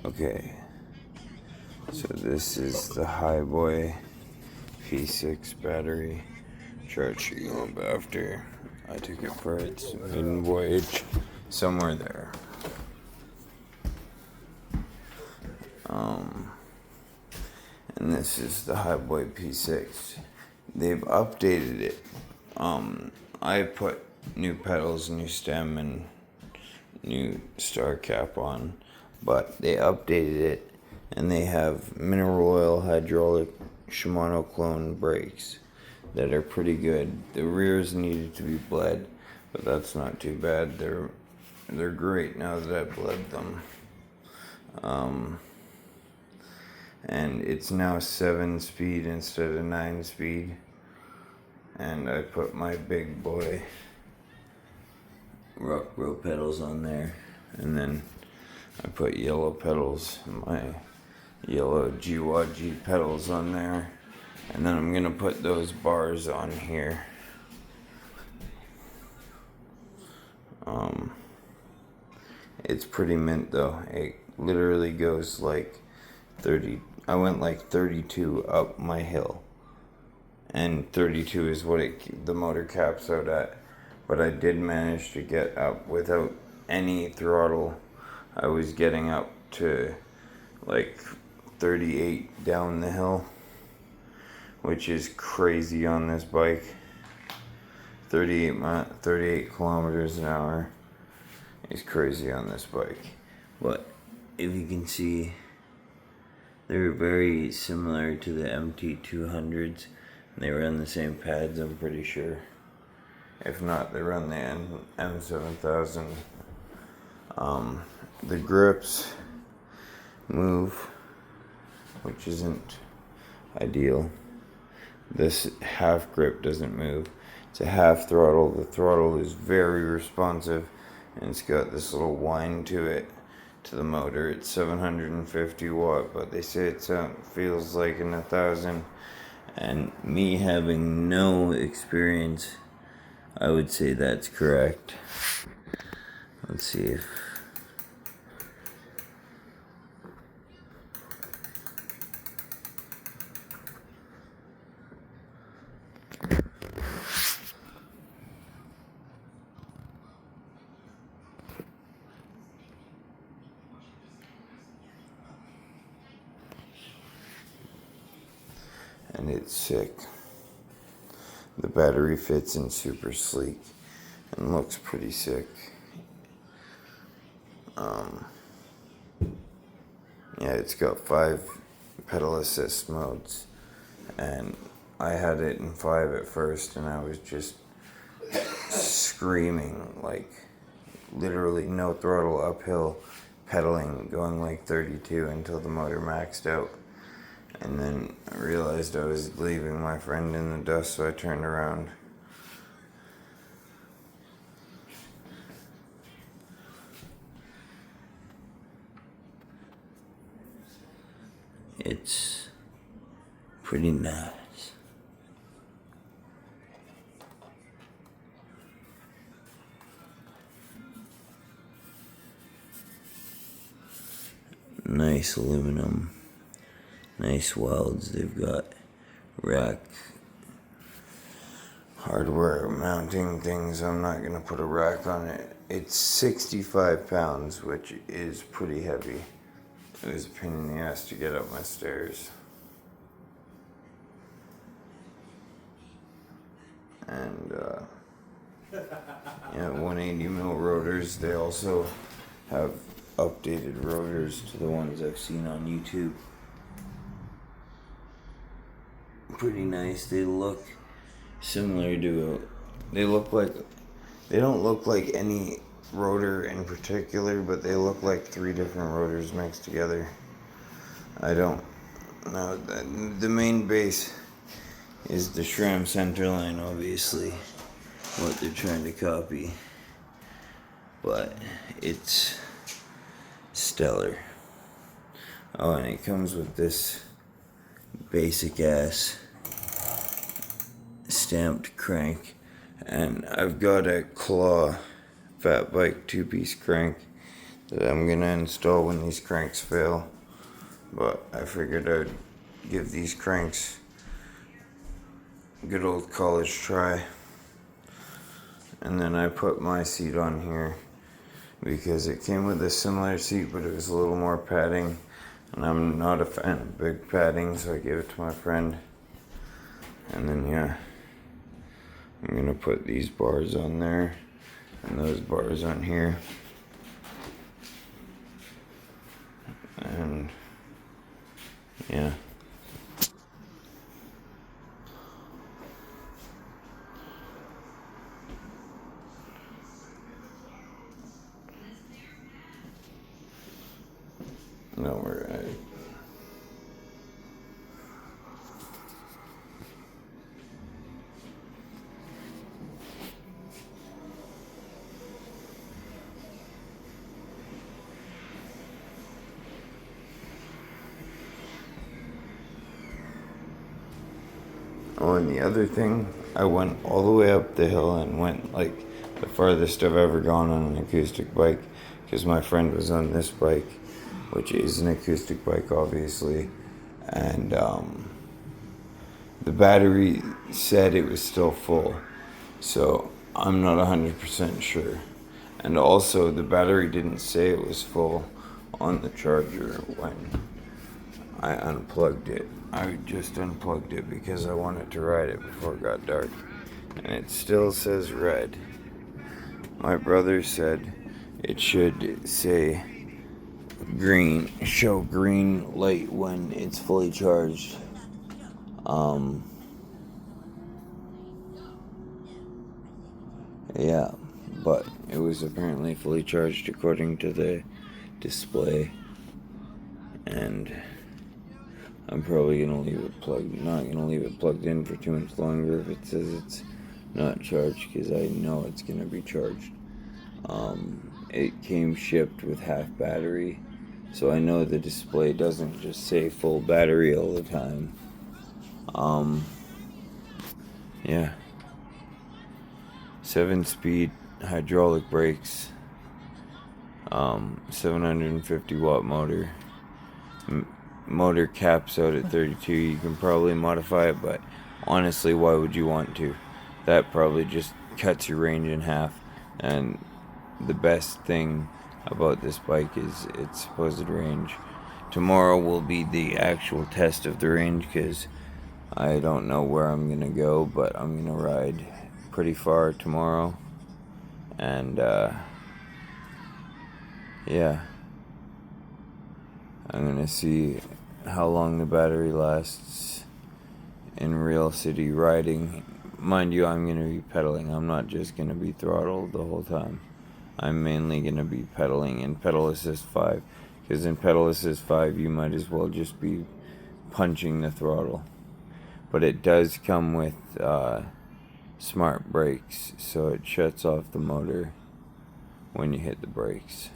Okay, so this is the Highboy P6 battery charging up after I took it for its maiden voyage somewhere there. And this is the Highboy P6. They've updated it. I put new pedals, new stem, and new star cap on, but they updated it and they have mineral oil hydraulic Shimano clone brakes that are pretty good. The rears needed to be bled, but that's not too bad. They're great now that I bled them. And it's now 7-speed instead of 9-speed. And I put my big boy rock bro pedals on there, and then I put yellow pedals, my yellow GWG pedals on there, and then I'm gonna put those bars on here. It's pretty mint though. It literally goes like 30. I went like 32 up my hill, and 32 is what the motor caps out at. But I did manage to get up without any throttle. I was getting up to like 38 down the hill, which is crazy on this bike. 38 kilometers an hour is crazy on this bike. But if you can see, they're very similar to the MT200s. They run the same pads, I'm pretty sure. If not, they run the M7000. The grips move, which isn't ideal. This half grip doesn't move. It's a half throttle. The throttle is very responsive, and it's got this little whine to it, to the motor. It's 750 watt, but they say it feels like in 1,000. And me having no experience, I would say that's correct. Let's see if... And it's sick. The battery fits in super sleek and looks pretty sick. Yeah, it's got 5 pedal assist modes, and I had it in 5 at first, and I was just screaming, like literally no throttle uphill, pedaling, going like 32 until the motor maxed out. And then I realized I was leaving my friend in the dust, so I turned around. It's pretty nice. Nice aluminum. Nice welds. They've got rack hardware mounting things. I'm not gonna put a rack on it. It's 65 pounds, which is pretty heavy. It was a pain in the ass to get up my stairs. And yeah, 180 mil rotors. They also have updated rotors to the ones I've seen on YouTube. Pretty nice. They look similar to they don't look like any rotor in particular, but they look like 3 different rotors mixed together. I don't know. The main base is the SRAM centerline, obviously, what they're trying to copy, but it's stellar. Oh, and it comes with this basic ass stamped crank, and I've got a Claw fat bike 2-piece crank that I'm gonna install when these cranks fail. But I figured I'd give these cranks a good old college try. And then I put my seat on here because it came with a similar seat, but it was a little more padding. And I'm not a fan of big padding, so I gave it to my friend. And then, yeah, I'm gonna put these bars on there and those bars on here. And, yeah. No, we're at. Oh, and the other thing, I went all the way up the hill and went like the farthest I've ever gone on an acoustic bike because my friend was on this bike, which is an acoustic bike, obviously. And the battery said it was still full, so I'm not 100% sure. And also, the battery didn't say it was full on the charger when I unplugged it. I just unplugged it because I wanted to ride it before it got dark. And it still says red. My brother said it should say green, show green light when it's fully charged. Yeah, but it was apparently fully charged according to the display. And I'm probably gonna leave it not gonna leave it plugged in for too much longer if it says it's not charged, because I know it's gonna be charged. It came shipped with half battery, so I know the display doesn't just say full battery all the time. Yeah. 7-speed hydraulic brakes, 750 watt motor. Motor caps out at 32. You can probably modify it, but honestly, why would you want to? That probably just cuts your range in half. And the best thing about this bike is its supposed range. Tomorrow will be the actual test of the range, because I don't know where I'm gonna go, but I'm gonna ride pretty far tomorrow. And yeah, I'm gonna see how long the battery lasts in real city riding. Mind you, I'm gonna be pedaling. I'm not just gonna be throttled the whole time. I'm mainly gonna be pedaling in pedal assist 5, because in pedal assist 5 you might as well just be punching the throttle. But it does come with smart brakes, so it shuts off the motor when you hit the brakes,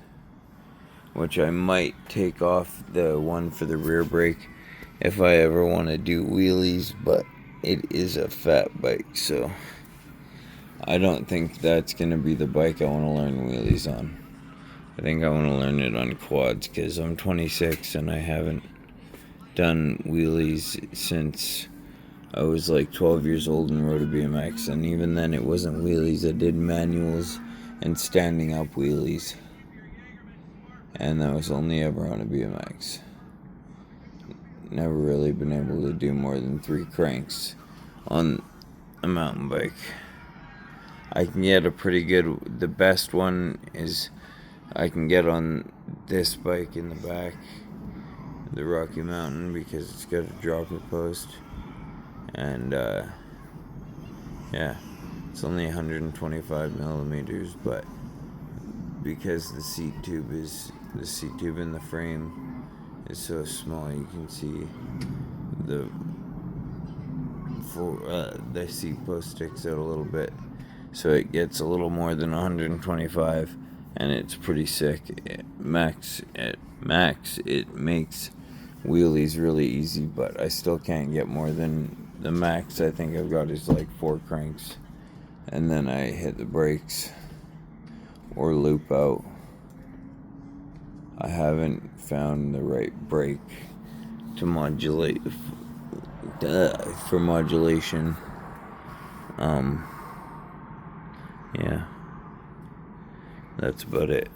which I might take off the one for the rear brake if I ever want to do wheelies, but it is a fat bike, so I don't think that's going to be the bike I want to learn wheelies on. I think I want to learn it on quads, because I'm 26 and I haven't done wheelies since I was like 12 years old and rode a BMX, and even then it wasn't wheelies. I did manuals and standing up wheelies, and that was only ever on a BMX. Never really been able to do more than 3 cranks on a mountain bike. I can get a pretty good, the best one is I can get on this bike in the back, the Rocky Mountain, because it's got a dropper post. And yeah, it's only 125 millimeters, but because the seat tube in the frame is so small, you can see the seat post sticks out a little bit, so it gets a little more than 125, and it's pretty sick. At max, it makes wheelies really easy, but I still can't get more than the max I think I've got is like 4 cranks, and then I hit the brakes or loop out. I haven't found the right brake to modulate for modulation. Yeah, that's about it.